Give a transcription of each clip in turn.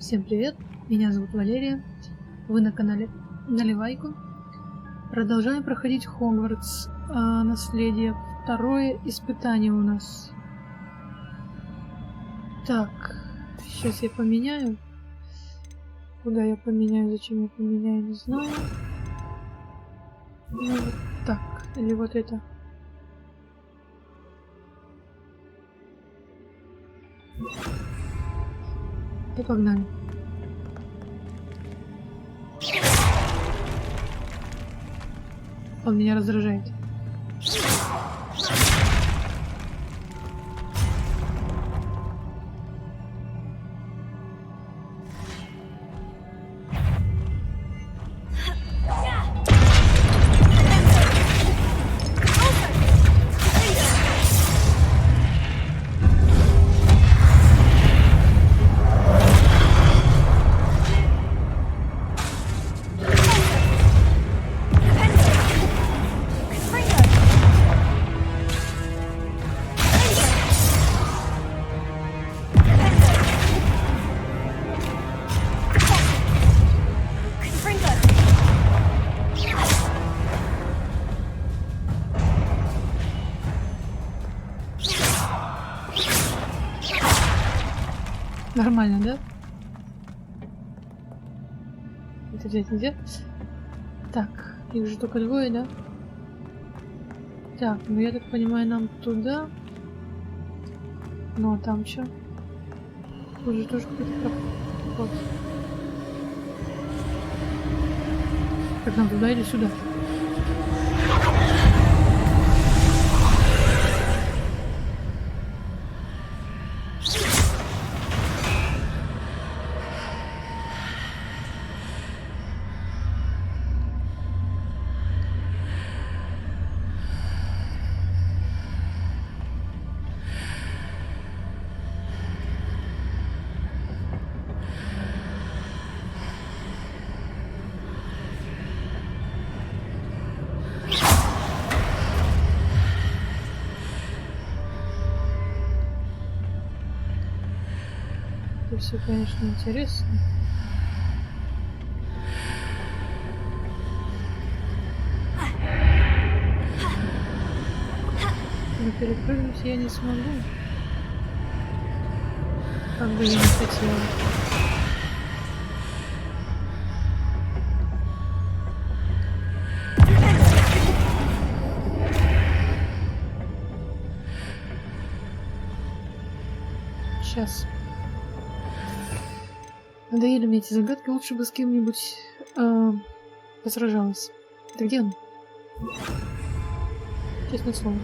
Всем привет, меня зовут Валерия, вы на канале Наливайку. Продолжаем проходить Хогвартс, наследие. Второе испытание у нас. Так, сейчас я поменяю. Куда я поменяю, зачем я поменяю, не знаю. Ну вот так, или вот это. И погнали. Он меня раздражает. Нормально, да? Это взять нельзя? Так, их же только двое, да? Так, ну я так понимаю, нам туда. Ну а там что? Тут же тоже какой-то проход. Так, нам туда или сюда? Это все, конечно, интересно. Но перепрыгнуть я не смогу. Как бы я не хотела. Сейчас. Надоели мне эти загадки, лучше бы с кем-нибудь посражалась. Это где он? Честное слово.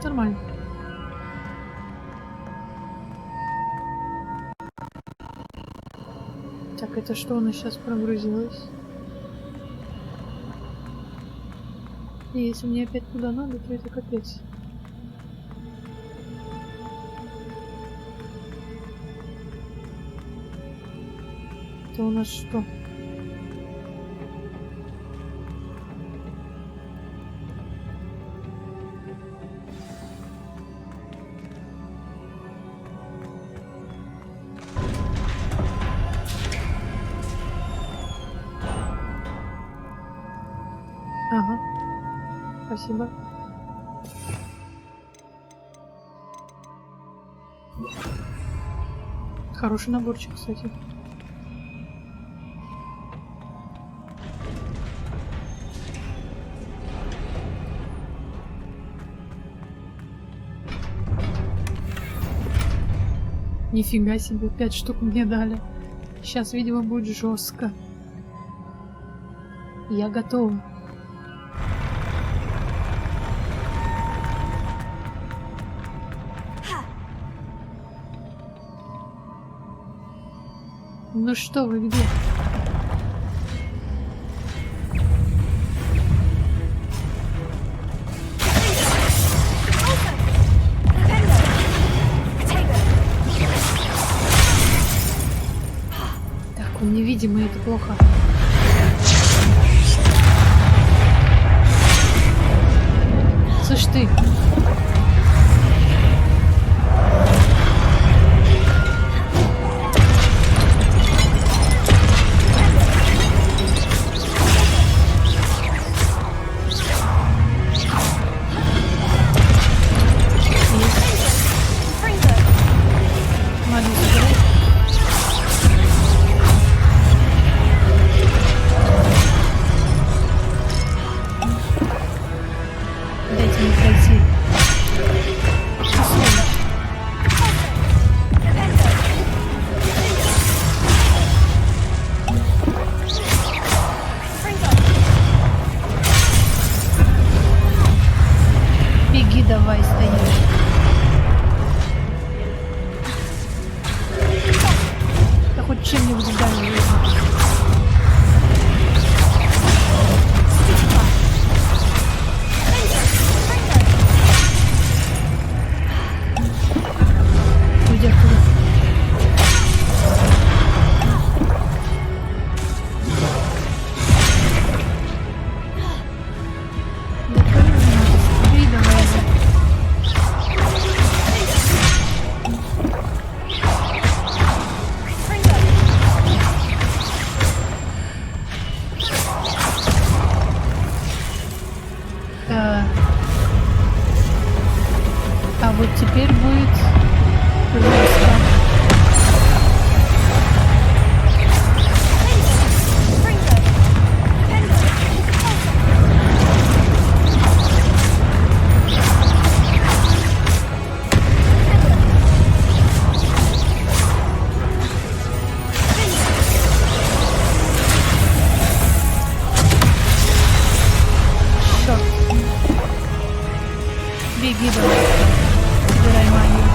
Нормально. Так, это что у нас сейчас прогрузилось? И если мне опять туда надо, то это капец. Это у нас что? Ага, спасибо. Хороший наборчик, кстати. Нифига себе, 5 штук мне дали. Сейчас, видимо, будет жестко. Я готова. Ну что вы, где? Он невидимый, это плохо. Слышь ты. Давай, стоишь. Да хоть чем-нибудь дальше. Уйди оттуда. А вот теперь будет жестко. Беги давай. Собирай магию.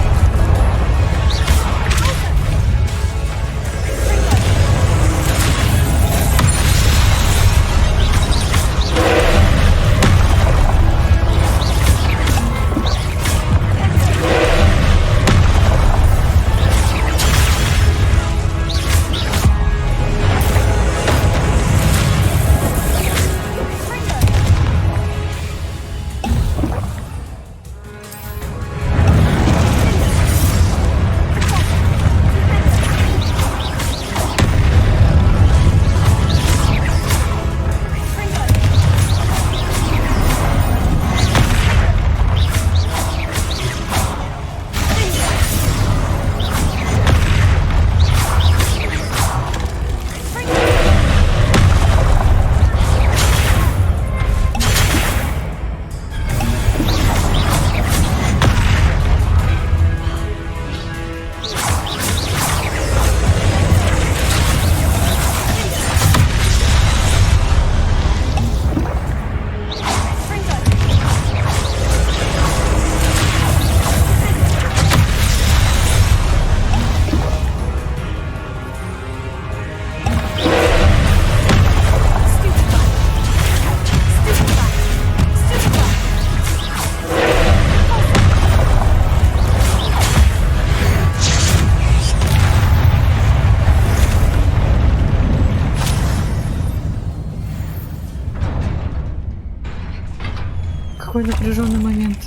Какой напряженный момент.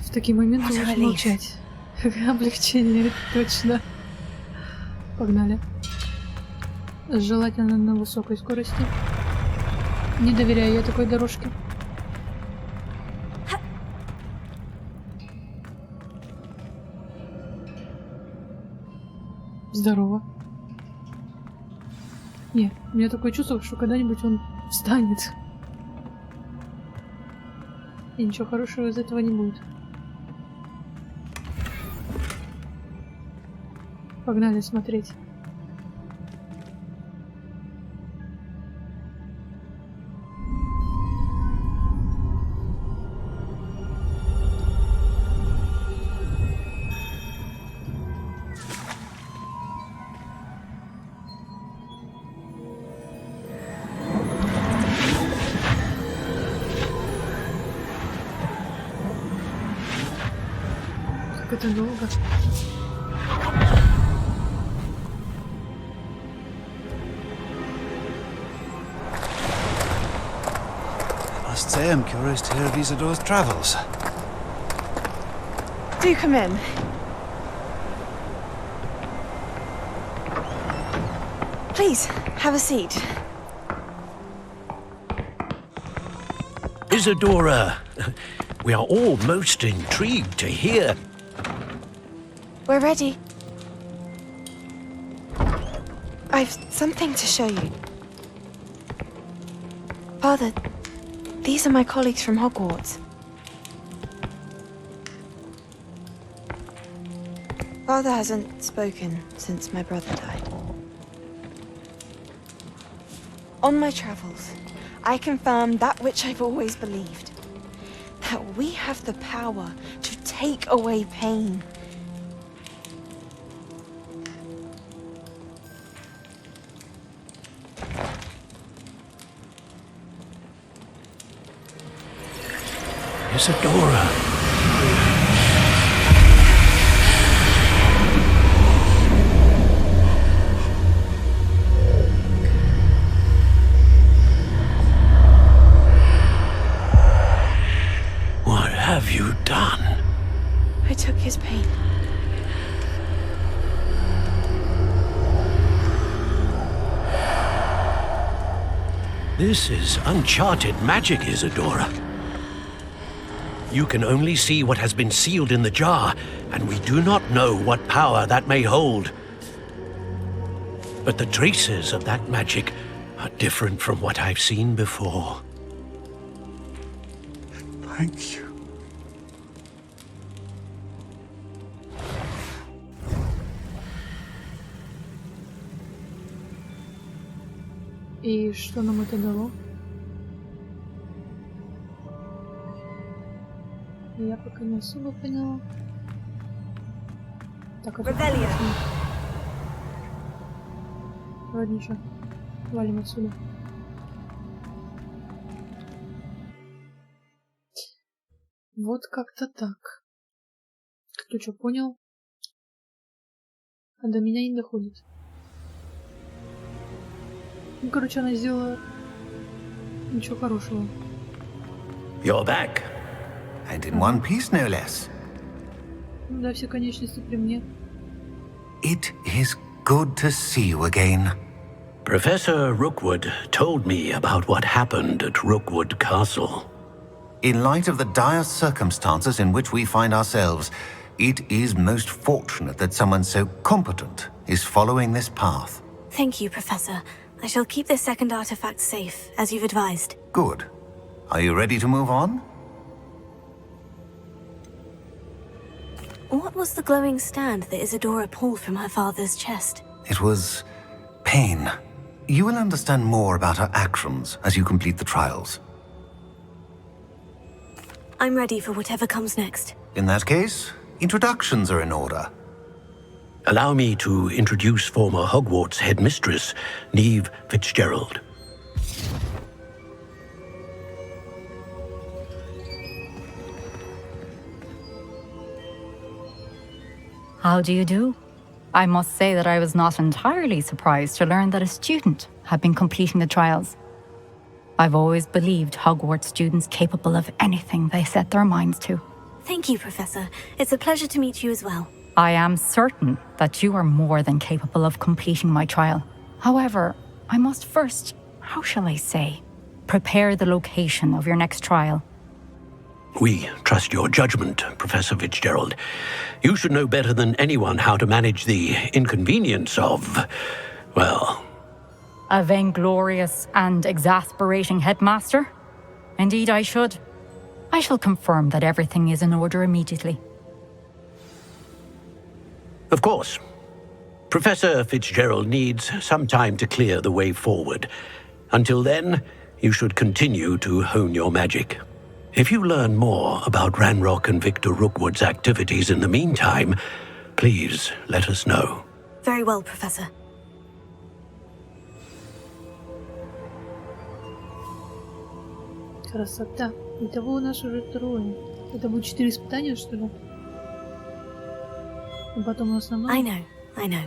В такие моменты лучше молчать. Какое облегчение, точно. Погнали. Желательно на высокой скорости. Не доверяю я такой дорожке. Здорово. Не, у меня такое чувство, что когда-нибудь он встанет. И ничего хорошего из этого не будет. Погнали смотреть. Как это долго. must say I'm curious to hear of Isadora's travels. Do come in. Please, have a seat. Isadora, we are all most intrigued to hear. We're ready. I've something to show you. Father, these are my colleagues from Hogwarts. Father hasn't spoken since my brother died. On my travels, I confirmed that which I've always believed. That we have the power to take away pain. Isadora. What have you done? I took his pain. This is uncharted magic, Isadora. You can only see what has been sealed in the jar, and we do not know what power that may hold. But the traces of that magic are different from what I've seen before. Thank you. И что нам это дало? Я пока не особо поняла. Так, это... Ладно, ничего. Валим отсюда. Вот как-то так. Кто что понял? А до меня не доходит. Ну, короче, она сделала ничего хорошего. You're back. And in one piece, no less. Ну да, все конечности при мне. It is good to see you again. Professor Rookwood told me about what happened at Rookwood Castle. In light of the dire circumstances in which we find ourselves, it is most fortunate that someone so competent is following this path. Thank you, Professor. I shall keep this second artifact safe, as you've advised. Good. Are you ready to move on? What was the glowing stand that Isadora pulled from her father's chest? It was pain. You will understand more about her actions as you complete the trials. I'm ready for whatever comes next. In that case, introductions are in order. Allow me to introduce former Hogwarts headmistress, Neve Fitzgerald. How do you do? I must say that I was not entirely surprised to learn that a student had been completing the trials. I've always believed Hogwarts students capable of anything they set their minds to. Thank you, Professor. It's a pleasure to meet you as well. I am certain that you are more than capable of completing my trial. However, I must first, how shall I say, prepare the location of your next trial. We trust your judgment, Professor Fitzgerald. You should know better than anyone how to manage the inconvenience of, well... A vainglorious and exasperating headmaster? Indeed I should. I shall confirm that everything is in order immediately. Of course. Professor Fitzgerald needs some time to clear the way forward. Until then, you should continue to hone your magic. If you learn more about Ranrock and Victor Rookwood's activities in the meantime, please let us know. Very well, Professor. Красота. Итого у нас уже второе. Это будет 4 испытания, что ли? А потом основное. I know.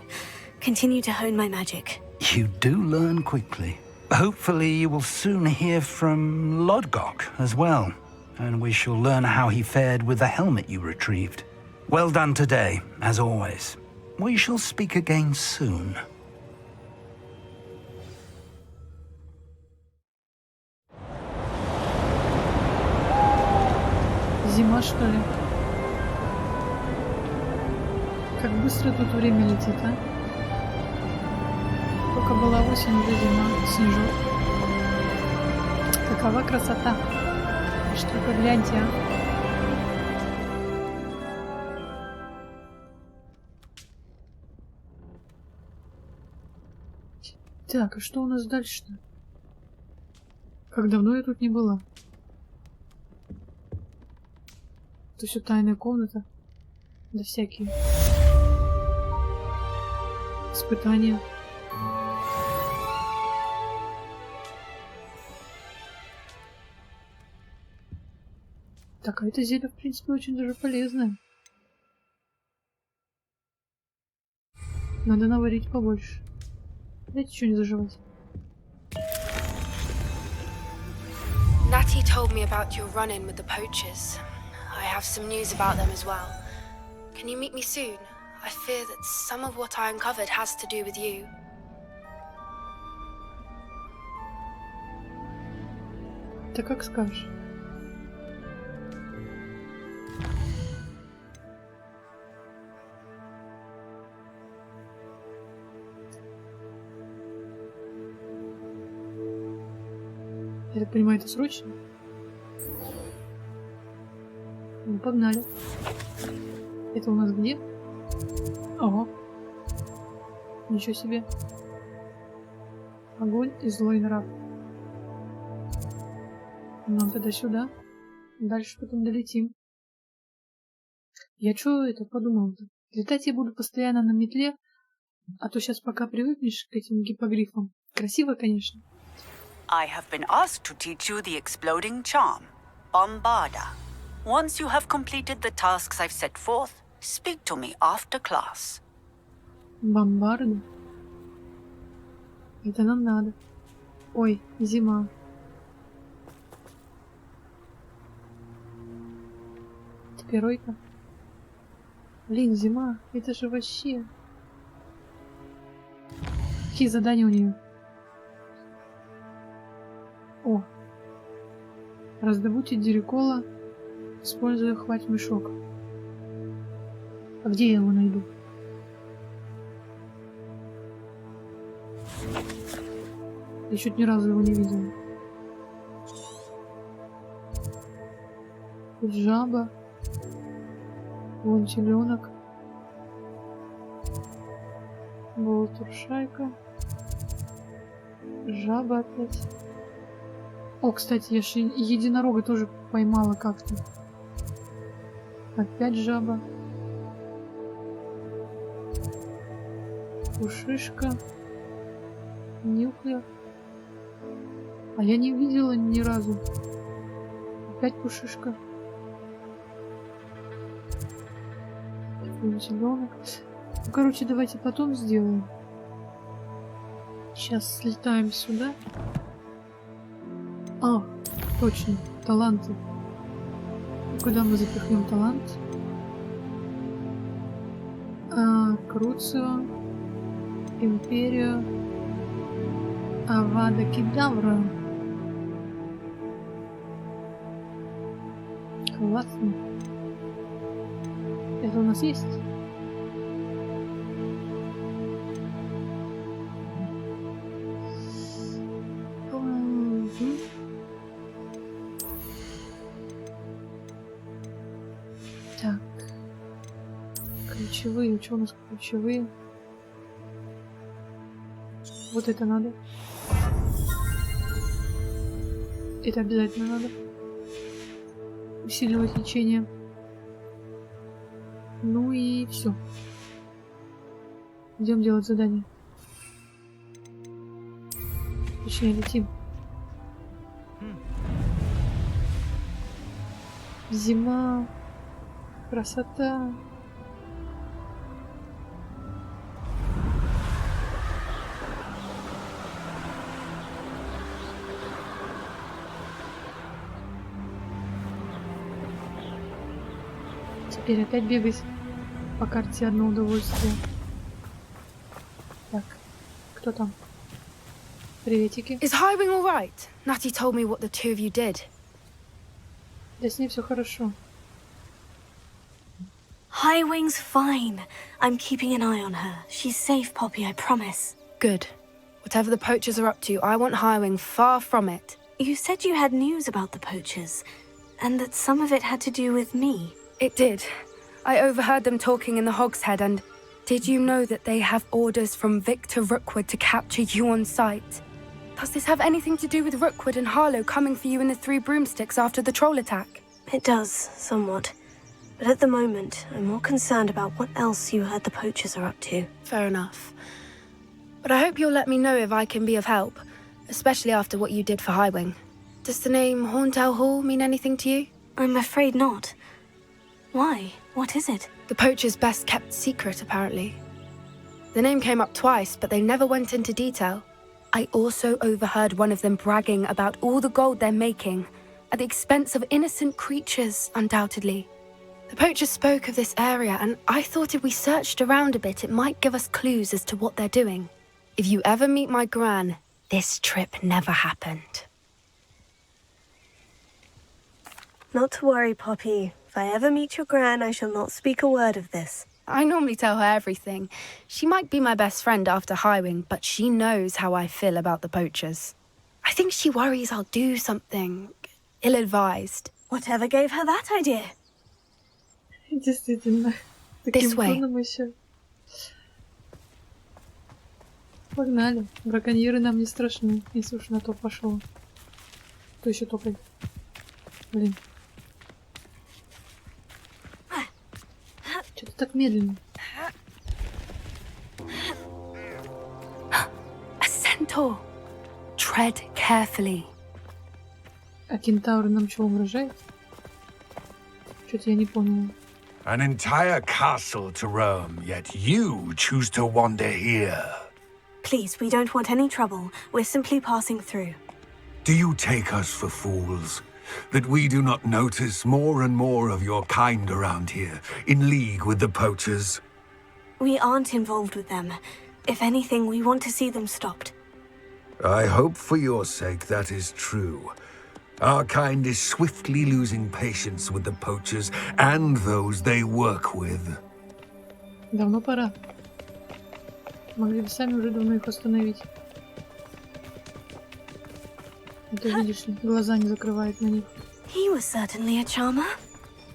Continue to hone my magic. You do learn quickly. Hopefully you will soon hear from Lodgok as well, and we shall learn how he fared with the helmet you retrieved. Well done today, as always. We shall speak again soon. Зима, что ли? Как быстро тут время летит, а? Только была осень, уже зима, снежок. Какова красота! Аж только гляньте, а! Так, а что у нас дальше-то? Как давно я тут не была? Это все тайная комната. Да всякие испытания. Так, а это зелье, в принципе, очень даже полезное. Надо наварить побольше. Дайте что-нибудь заживать. Natty told me about your run-in with the poachers. I have some news about them as well. Can you meet me soon? I fear that some of what I uncovered has to do with you. Ты как скажешь. Я так понимаю, это срочно? Ну, погнали. Это у нас где? Ого. Ничего себе. Огонь и злой нрав. Нам тогда сюда. Дальше потом долетим. Я чё это подумал-то? Летать я буду постоянно на метле, а то сейчас пока привыкнешь к этим гиппогрифам. Красиво, конечно. I have been asked to teach you the exploding charm, Bombarda. Once you have completed the tasks I've set forth, speak to me after class. Бомбарда? Это нам надо. Ой, зима. Теперь-ка. Блин, зима. Это же вообще... Какие задания у нее? О! Раздобудьте дирикола, используя хвать-мешок. А где я его найду? Я чуть ни разу его не видела. Тут жаба. Вон теленок. Болтуршайка. Жаба опять. О, кстати, я же единорога тоже поймала как-то. Опять жаба. Пушишка. Нюхля. А я не видела ни разу. Опять пушишка. Теленок. Ну, короче, давайте потом сделаем. Сейчас слетаем сюда. А, точно, таланты. Куда мы запихнем талант? Круцио, Империю, Авада Кедавра. Классно. Это у нас есть? Так. Ключевые. Что у нас ключевые? Вот это надо. Это обязательно надо. Усиливать лечение. Ну и все. Идем делать задание. Точнее, летим. Зима. Красота. Теперь опять бегать по карте одно удовольствие. Так, кто там? Приветики. Is Highwing all right? Natty told me what the two of you did. Да с ней все хорошо. Highwing's fine. I'm keeping an eye on her. She's safe, Poppy, I promise. Good. Whatever the poachers are up to, I want Highwing far from it. You said you had news about the poachers, and that some of it had to do with me. It did. I overheard them talking in the Hogshead, and did you know that they have orders from Victor Rookwood to capture you on sight? Does this have anything to do with Rookwood and Harlow coming for you in the Three Broomsticks after the troll attack? It does, somewhat. But at the moment, I'm more concerned about what else you heard the poachers are up to. Fair enough. But I hope you'll let me know if I can be of help, especially after what you did for Highwing. Does the name Horntail Hall mean anything to you? I'm afraid not. Why? What is it? The poachers' best-kept secret, apparently. The name came up twice, but they never went into detail. I also overheard one of them bragging about all the gold they're making, at the expense of innocent creatures, undoubtedly. The poachers spoke of this area, and I thought if we searched around a bit, it might give us clues as to what they're doing. If you ever meet my gran, this trip never happened. Not to worry, Poppy. If I ever meet your gran, I shall not speak a word of this. I normally tell her everything. She might be my best friend after Highwing, but she knows how I feel about the poachers. I think she worries I'll do something ill-advised. Whatever gave her that idea? Действительно. This way. Еще. Погнали. Браконьеры нам не страшны, если уж на то пошло. Кто еще топает? Блин. Что-то так медленно. A centaur. Tread carefully. А кентавр нам что, угрожает? Что-то я не поняла. An entire castle to roam, yet you choose to wander here. Please, we don't want any trouble. We're simply passing through. Do you take us for fools? That we do not notice more and more of your kind around here, in league with the poachers? We aren't involved with them. If anything, we want to see them stopped. I hope for your sake that is true. Our kind is swiftly losing patience with the poachers and those they work with. Давно пора. Могли бы сами уже давно их остановить. Это видишь ли, глаза не закрывает на них. He was certainly a charmer.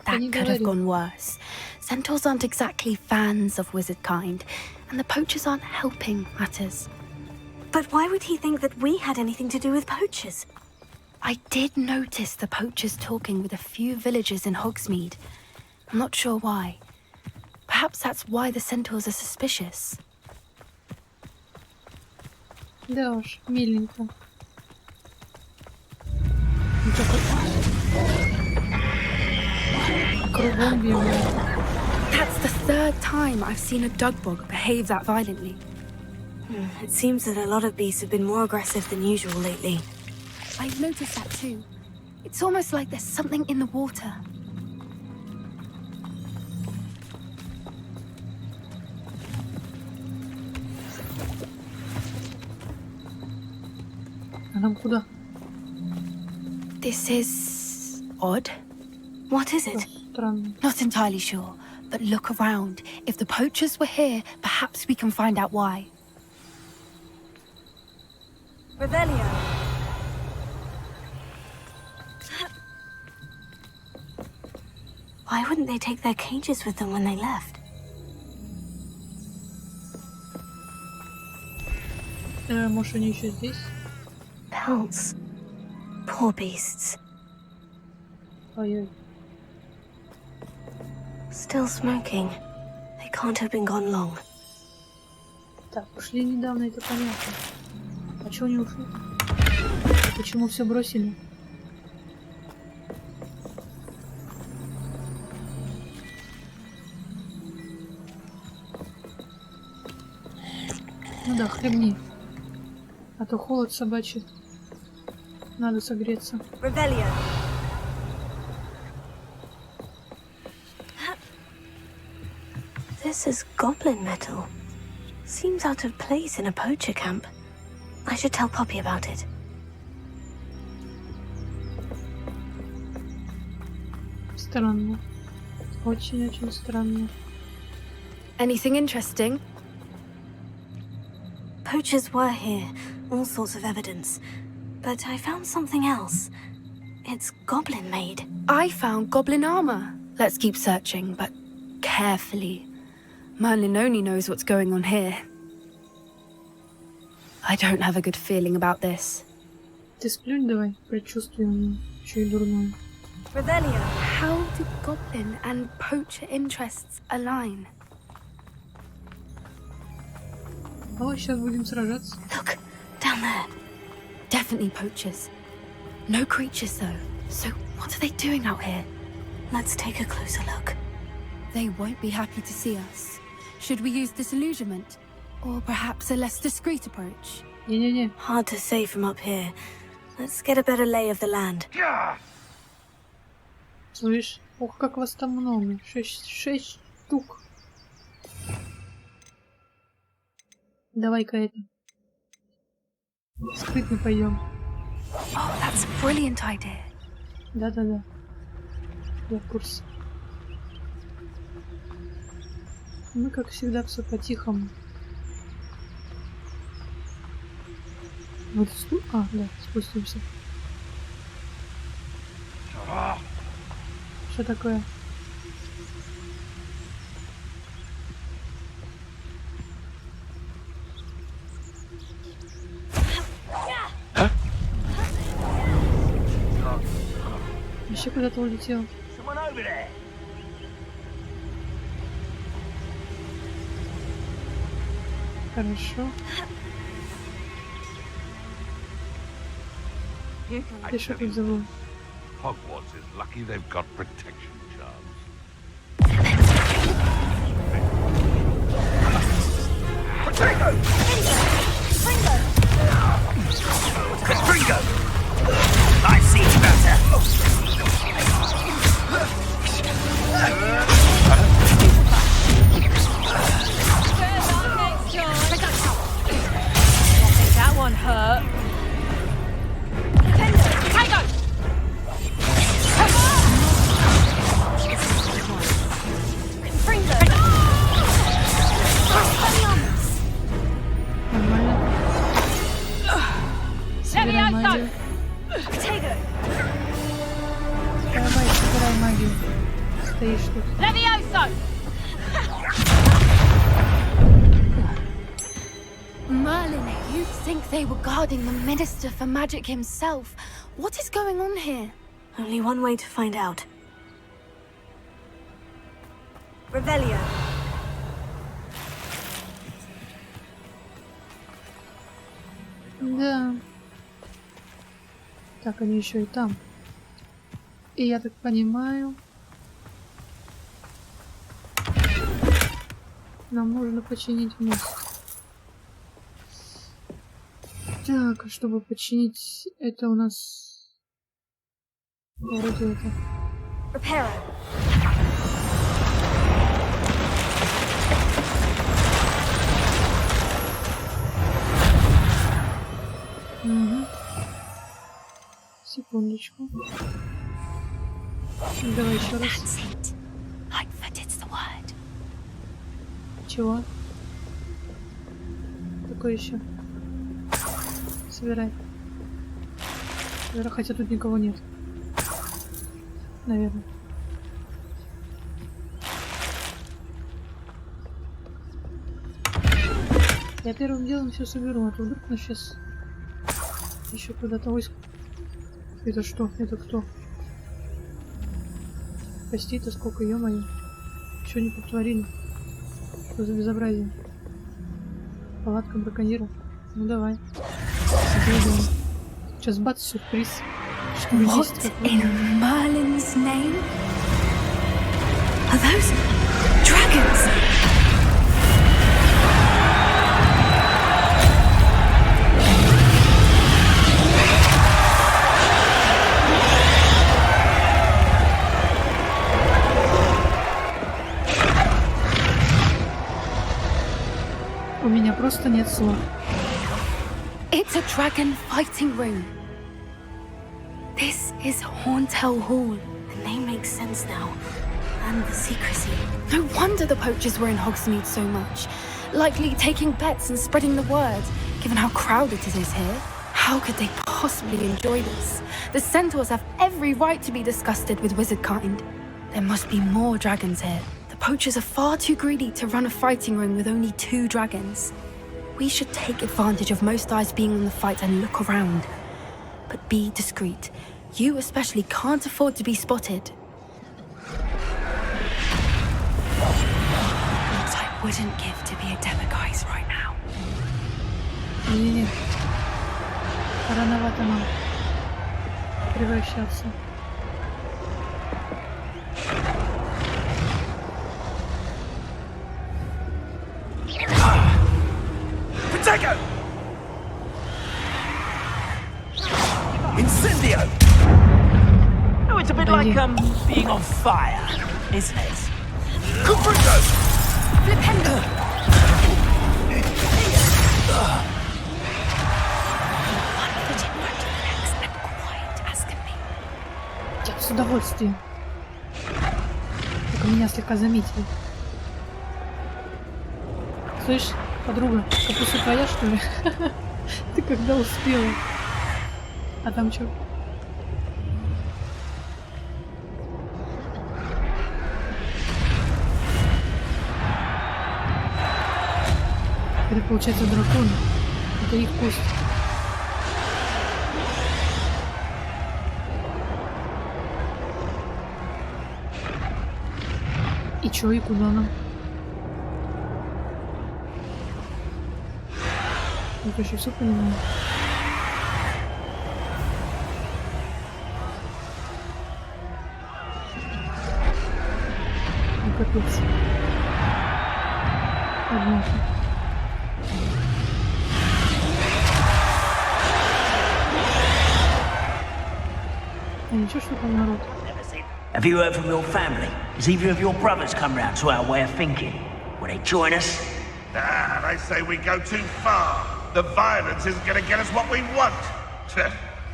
That could have gone worse. Centaurs aren't exactly fans of wizard kind, and the poachers aren't helping matters. But why would he think that we had anything to do with poachers? I did notice the poachers talking with a few villagers in Hogsmeade. I'm not sure why. Perhaps that's why the centaurs are suspicious. Да уж, миленько. Кругом бегает. That's the third time I've seen a dugbog behave that violently. It seems that a lot of beasts have been more aggressive than usual lately. I've noticed that too. It's almost like there's something in the water. А нам куда? This is odd. What is it? Странно. Not entirely sure, but look around. If the poachers were here, perhaps we can find out why. Revelio. Why wouldn't they take their cages with them when they left? Может, они еще здесь? Pelts. Poor beasts. Ой-ой. Still smoking. They can't have been gone long. Так, ушли недавно, это понятно. А чего они ушли? Почему все бросили? Ну да, хлебни. А то холод собачий. Надо согреться. This is goblin metal. Seems out of place in a poacher camp. I should tell Poppy about it. Странно. Очень-очень странно. Anything interesting? Poachers were here, all sorts of evidence. But I found something else. It's goblin-made. I found goblin armor. Let's keep searching, but carefully. Merlin only knows what's going on here. I don't have a good feeling about this. Ты сплюнь давай, предчувствие у меня. Чё и дурное. Revelio, how do goblin and poacher interests align? О, сейчас будем сражаться. Look, down there. Definitely poachers. No creatures though. So what are they doing out here? Let's take a closer look. They won't be happy to see us. Should we use disillusionment? Or perhaps a less discreet approach? Не-не-не. Hard to say from up here. Let's get a better lay of the land. Слышь, ох, как вас там много. 6 штук. Давай-ка это. Скрытно пойдем. Oh, that's a brilliant idea. Да-да-да. Я в курсе. Мы, как всегда, все по-тихому. Вот тут? А, да, спустимся. Что такое? Еще куда-то улетел. Хорошо. Ты что тут забыл? Hogwarts is lucky they've got protection charms. Potato! Springo! Springo! I've seen better! That one hurt. Собирай магию. Стоишь тут. Merlin, you'd think they were guarding the Minister for Magic himself. What is going on here? Only one way to find out. Revelio. Да. Так, они еще и там. И я так понимаю, нам нужно починить мост. Так, чтобы починить это у нас вроде это. Угу. Секундочку. Давай еще раз. Чего? Такое еще. Собирай. Собирай, хотя тут никого нет. Наверное. Я первым делом все соберу, а то вдруг нас сейчас еще куда-то войск. Это что? Это кто? Костей-то сколько, ё-моё. Чё они потворили? Что за безобразие? Палатка браконьеров. Ну давай. Сейчас бац, сюрприз. Что What in Merlin's name? Are those dragons? У меня просто нет слов. It's a dragon fighting room. This is Hauntel Hall. The name makes sense now. And the secrecy. No wonder the poachers were in Hogsmeade so much. Likely taking bets and spreading the word, given how crowded it is here. How could they possibly enjoy this? The centaurs have every right to be disgusted with wizard kind. There must be more dragons here. The poachers are far too greedy to run a fighting ring with only 2 dragons. We should take advantage of most eyes being on the fight and look around. But be discreet. You especially can't afford to be spotted. What I wouldn't give to be a Demiguise right now. Не-не-не. Рановато нам превращаться. Protego! Incendio! Oh, it's a bit like being on fire, isn't it? Confringo! Flipendo! Я с удовольствием. Только меня слегка заметили. Слышь, подруга, капуста твоя, что ли? Ты когда успела? А там что? Это получается дракон. Это их кость. И чё, и куда нам? Я, конечно, все понимаю. Ну, капец. Однако. А ничего, что там народ? Have you heard from your family? Has either of your brothers come round to our way of thinking? Will they join us? Ah, they say we go too far. The violence isn't going to get us what we want.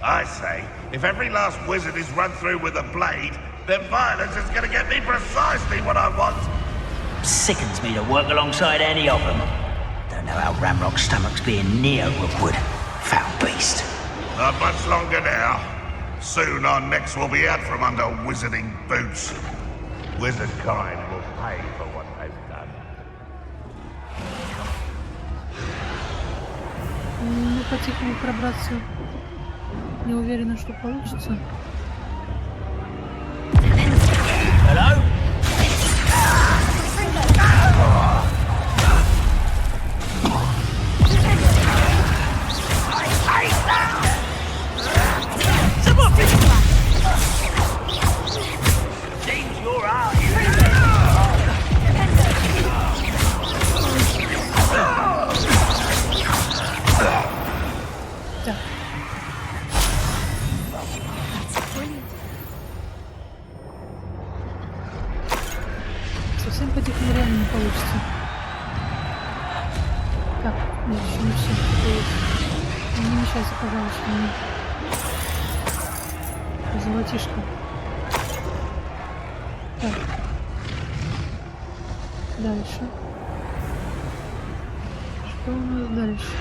I say, if every last wizard is run through with a blade, then violence is going to get me precisely what I want. Sickens me to work alongside any of them. Don't know how Ramrock's stomach's being near Rookwood. Foul beast. Not much longer now. Soon our necks will be out from under wizarding boots. Wizard kind will pay for what they've done. Ну, по-тихому пробраться. Не уверена, что получится. Hello? Совсем по-тихому реально не получится. Так, нет, еще не все. Не мешайся, пожалуйста, мне. Золотишко. Так. Дальше. Что у нас дальше?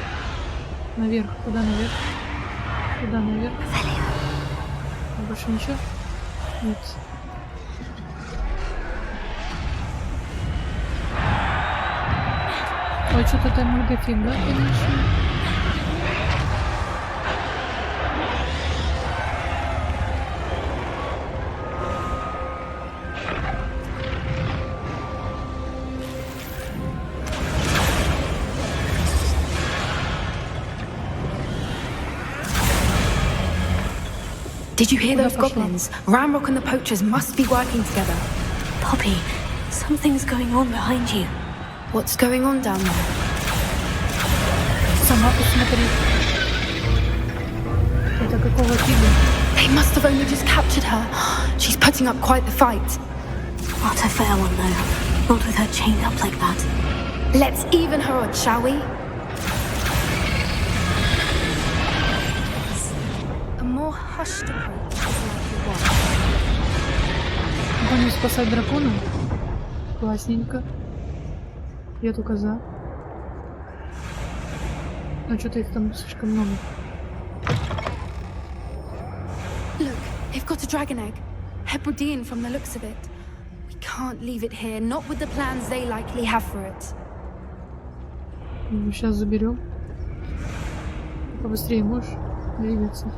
Наверх. Куда наверх? Куда наверх? Больше ничего? Нет. Ой, что-то там много фига, конечно. Did you hear those goblins? Ramrock and the poachers must be working together. Poppy, something's going on behind you. What's going on down there? Сама посмотри. Это какого фига? They must have only just captured her. She's putting up quite the fight. Not a fair one, though. Not with her chained up like that. Let's even her odds, shall we? A more hushed approach is likely one. Будем спасать дракона. Классненько. Я только за. Но что-то их там слишком много. Look, they've got a dragon egg. Hebridean from the looks of it. We can't leave it here, not with the plans they likely have for it. Сейчас заберем. Побыстрее можешь двигаться.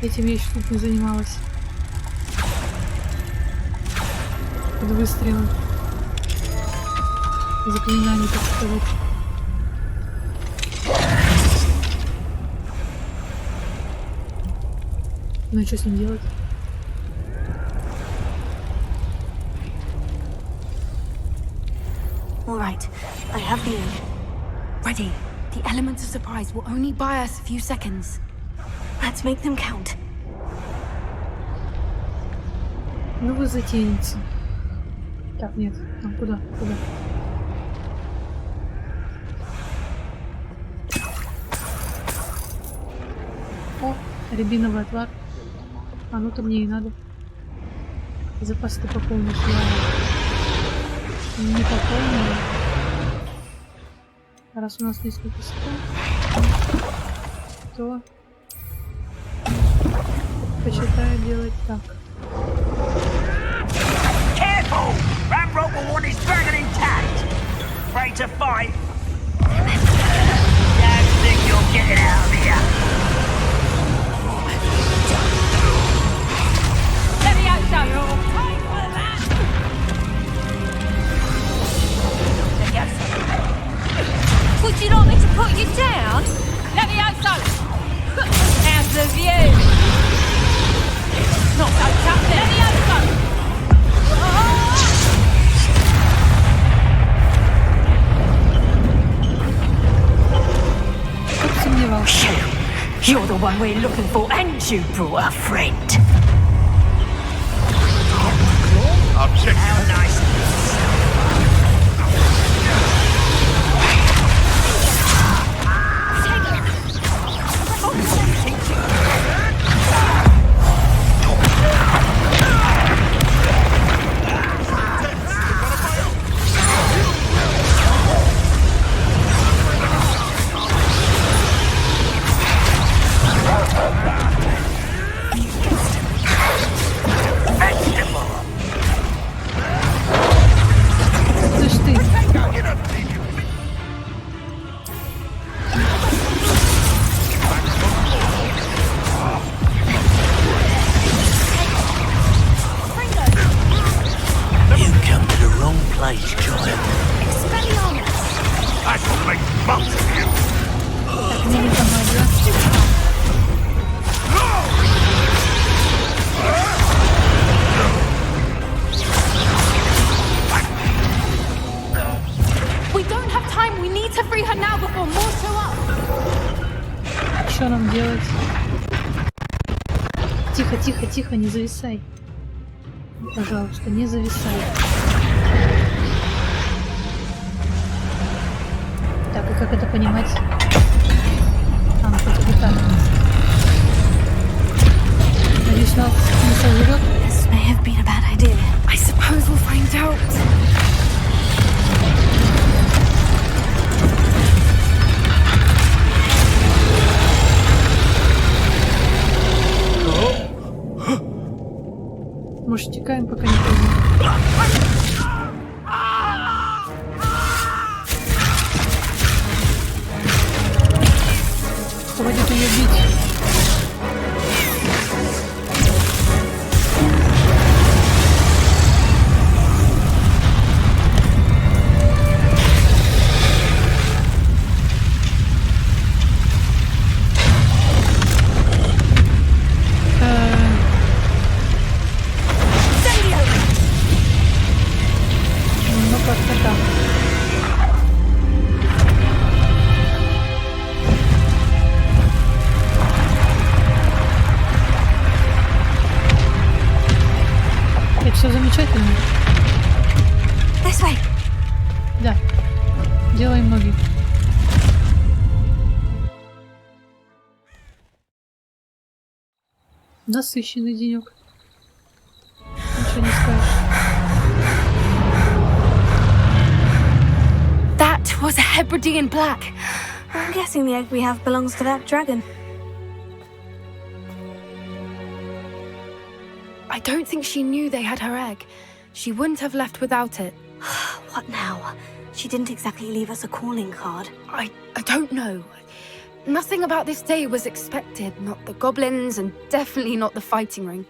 Этим я еще тут не занималась. Под выстрелом. Заклинаний, так сказать. Ну и что с ним делать? All right, I have the egg. Ready. The element of surprise will only buy us a few seconds. Let's make them count. Ну вы затейницы. Так, нет. А, куда? Куда? О, рябиновый отвар. А ну-то мне и надо. Запас ты пополнишь. Я не пополнила. Раз у нас несколько секунд, то почитаю делать так. Careful! Ramrock will want his dragon intact. Afraid to fight? Don't think you'll get it out of here. Let me out, son. Would you like me to put you down? Let me out, son. How's the view? Not so tough then. Let me out, son. You're the one we're looking for, and you brought a friend. I'll check. How nice. Что нам делать? Тихо, тихо, тихо, не зависай. Пожалуйста, не зависай. Так, и как это понимать? А, ну хоть бы так. Надеюсь, нас не сожрет. This may have been a bad idea. I suppose we'll find out. Может, текаем, пока не поздно. Хватит ее бить. Нет, все замечательно. This way. Да. Делаем ноги. Насыщенный денек. Ничего не скажешь. That was a Hebridean black. I'm guessing the egg we have belongs to that dragon. I don't think she knew they had her egg. She wouldn't have left without it. What now? She didn't exactly leave us a calling card. I don't know. Nothing about this day was expected. Not the goblins, and definitely not the fighting ring.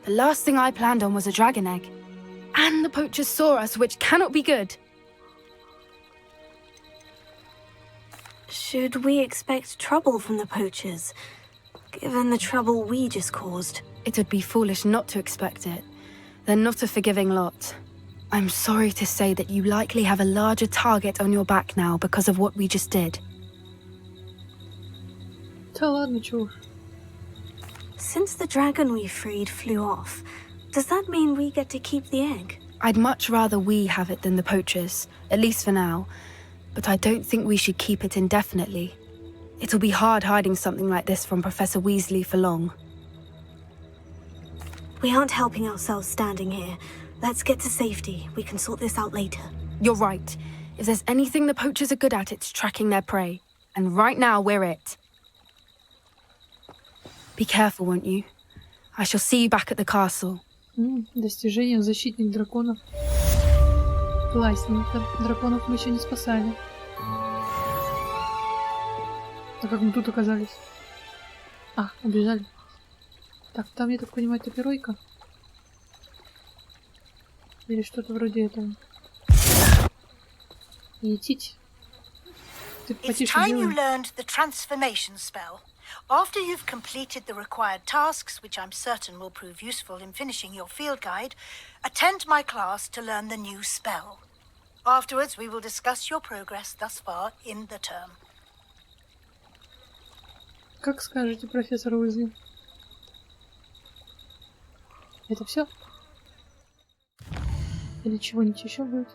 The last thing I planned on was a dragon egg. And the poachers saw us, which cannot be good. Should we expect trouble from the poachers, given the trouble we just caused? It would be foolish not to expect it. They're not a forgiving lot. I'm sorry to say that you likely have a larger target on your back now because of what we just did. Да ладно, чё уж. Since the dragon we freed flew off, does that mean we get to keep the egg? I'd much rather we have it than the poachers, at least for now. But I don't think we should keep it indefinitely. It'll be hard hiding something like this from Professor Weasley for long. We aren't helping ourselves standing here. Let's get to safety. We can sort this out later. You're right. If there's anything the poachers are good at, it's tracking their prey. And right now, we're it. Be careful, won't you? I shall see you back at the castle. Достижение защитник драконов. Классненько. Драконов мы еще не спасали. А как мы тут оказались? А, убежали. Так, там, я так понимаю, топиройка. Или что-то вроде этого. Етить. Ты потише It's time you делай. learned the transformation spell. After you've completed the required tasks, which I'm certain will prove useful in finishing your field guide, attend my class to learn the new spell. Afterwards, we will discuss your progress thus far in the term. Как скажете, профессор Уизли? Это все? Или чего-нибудь еще будет?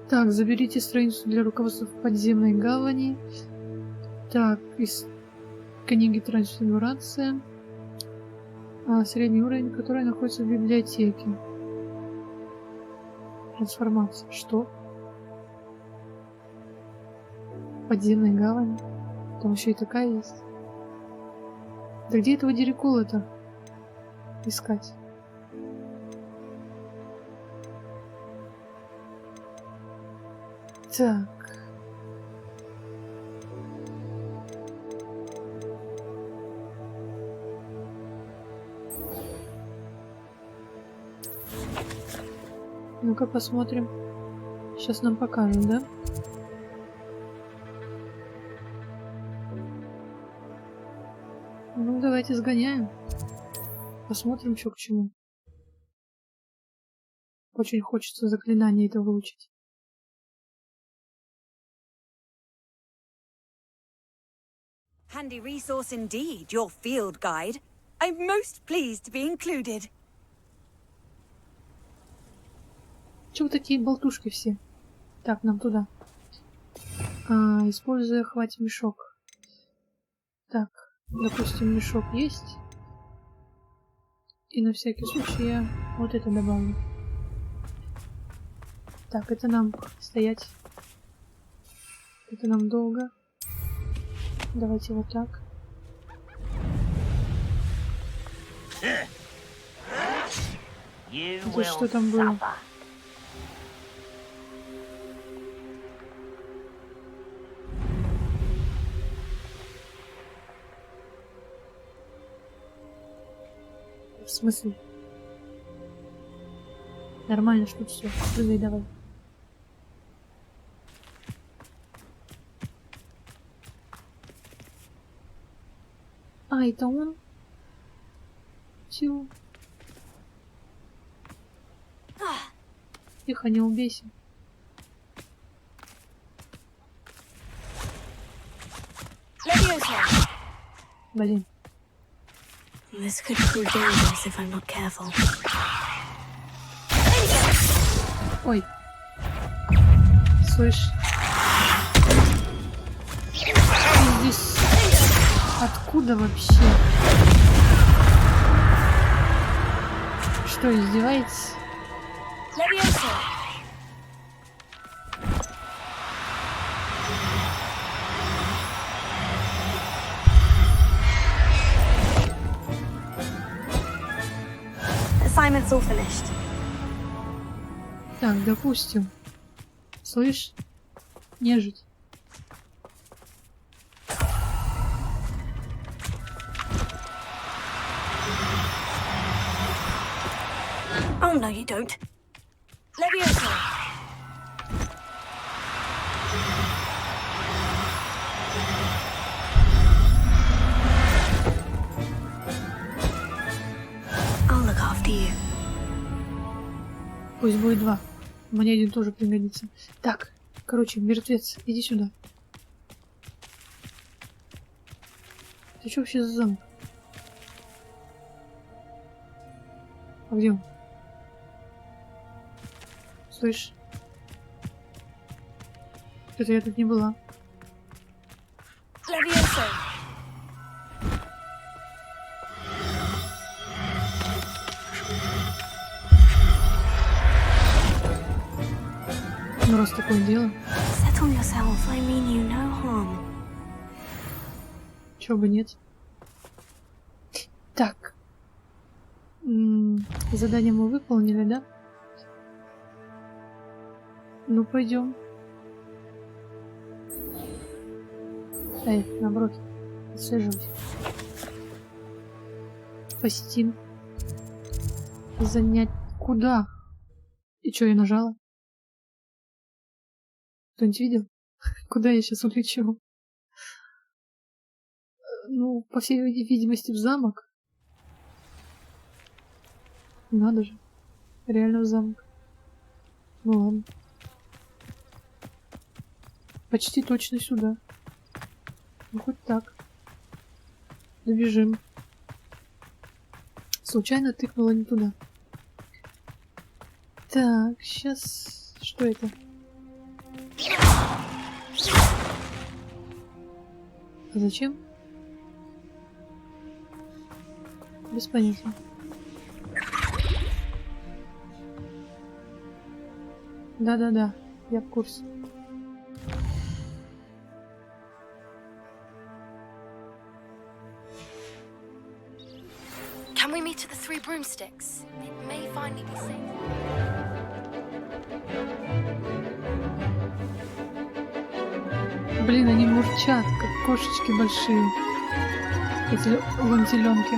Так, заберите страницу для руководства в подземной гавани. Так, из книги трансфигурация. Средний уровень, который находится в библиотеке. Трансформация. Что? Подземная гавань? Там еще и такая есть. Да где этого Дирикула-то искать? Так. Ну-ка посмотрим. Сейчас нам покажут, да? Ну, давайте сгоняем. Посмотрим, что к чему. Очень хочется заклинание это выучить. Handy resource indeed, your field guide. I'm most pleased to be included. Чего такие болтушки все? Так, нам туда. Используя хватит мешок. Так, допустим, мешок есть. И на всякий случай я вот это добавлю. Так, это нам стоять. Это нам долго. Давайте вот так. Это что там было? В смысле? Нормально, что все. Прыгай давай. Это он? Чего? Тихо, не убейся. Блин. This could prove dangerous if I'm not careful. Ой. Слышь. Ты здесь откуда вообще? Что, издеваетесь? Assignment's all finished. Так, допустим. Слышь, нежить. Oh no, you don't. I'll look after you. Пусть будет 2. Мне один тоже пригодится. Так, короче, мертвец, иди сюда. Ты что вообще за замок? А где он? Слышь? Это я тут не была. Ну раз такое дело. Settle yourself. I mean you no harm. Чего бы нет. Так. Задание мы выполнили, да? Ну, пойдем. Эй, наоборот. Отслеживать. Посетим. Занять. Куда? И что, я нажала? Кто-нибудь видел? Куда я сейчас улечу? Ну, по всей видимости, в замок. Надо же. Реально в замок. Ну ладно. Почти точно сюда. Ну, хоть так. Добежим. Случайно тыкнула не туда. Так, сейчас... Что это? А зачем? Без понятия. Да-да-да, я в курсе. Can we meet at the Three Broomsticks? It may finally be safe. Блин, они мурчат, как кошечки большие. Эти лантиленки.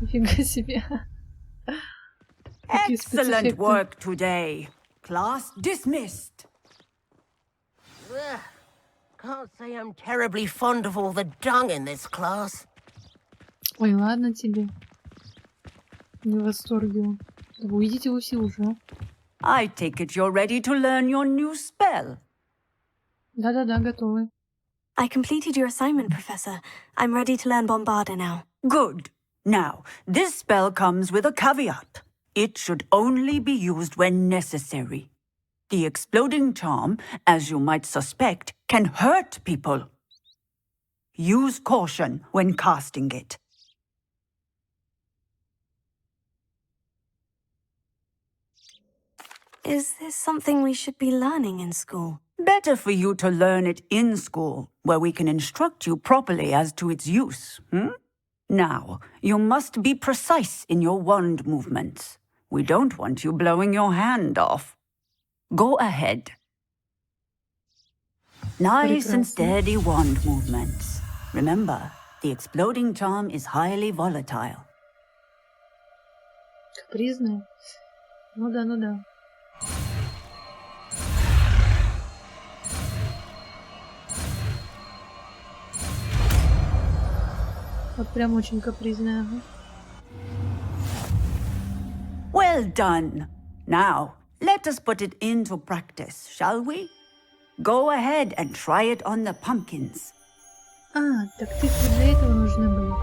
Нифига себе. Excellent work today. Class dismissed. Can't say I'm terribly fond of all the dung in this class. Ой, ладно тебе. Не в восторге он. Да уйдите вы все уже. I take it you're ready to learn your new spell. Да-да-да, готовы. I completed your assignment, Professor. I'm ready to learn Bombarda now. Good. Now, this spell comes with a caveat. It should only be used when necessary. The exploding charm, as you might suspect, can hurt people. Use caution when casting it. Is this something we should be learning in school? Better for you to learn it in school, where we can instruct you properly as to its use. Now, you must be precise in your wand movements. We don't want you blowing your hand off. Go ahead. Nice and steady wand movements. Remember, the exploding charm is highly volatile. Капризная? Ну да, ну да. Вот прям очень капризная. Well done. Now, let us put it into practice, shall we? Go ahead and try it on the pumpkins. А, так тыквы для этого нужны были.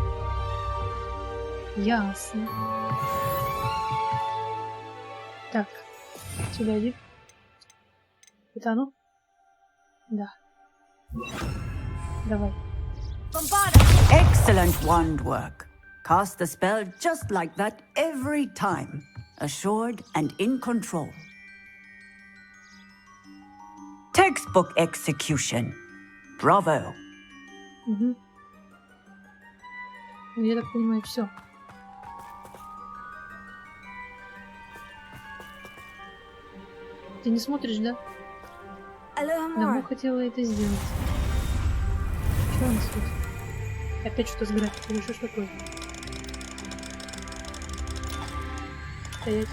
Ясно. Так, сюда иди. Это оно? Да. Давай. Excellent wand work. Cast the spell just like that every time. Assured and in control. Textbook execution. Bravo. Угу. Я так понимаю, все. Ты не смотришь, да? Давно хотела это сделать. Что у нас тут? Опять что-то с графикой, что такое? Стоять.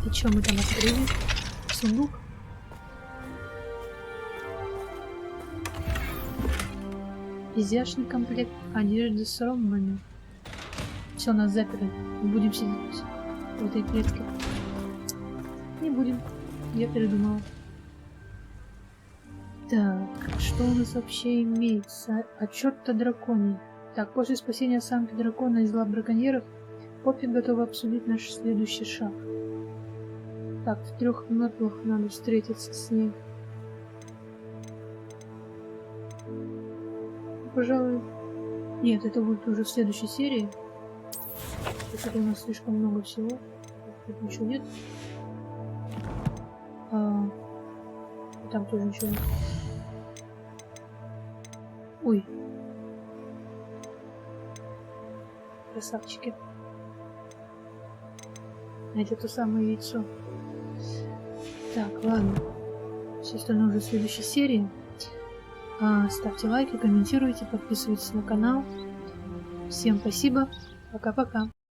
И что мы там открыли? Сундук? Изящный комплект одежды с ромбами. Все, нас заперли. Будем сидеть в этой клетке. Не будем. Я передумала. Так, что у нас вообще имеется? Отчет о драконе. Так, после спасения самки дракона из лап браконьеров, Поппи готова обсудить наш следующий шаг. Так, в 3 мертвых надо встретиться с ней. Пожалуй... Нет, это будет уже в следующей серии. Это у нас слишком много всего. Тут ничего нет. Там тоже ничего нет. Ой. Красавчики. Это то самое яйцо. Так, ладно. Все остальное уже в следующей серии. Ставьте лайки, комментируйте, подписывайтесь на канал. Всем спасибо. Пока-пока.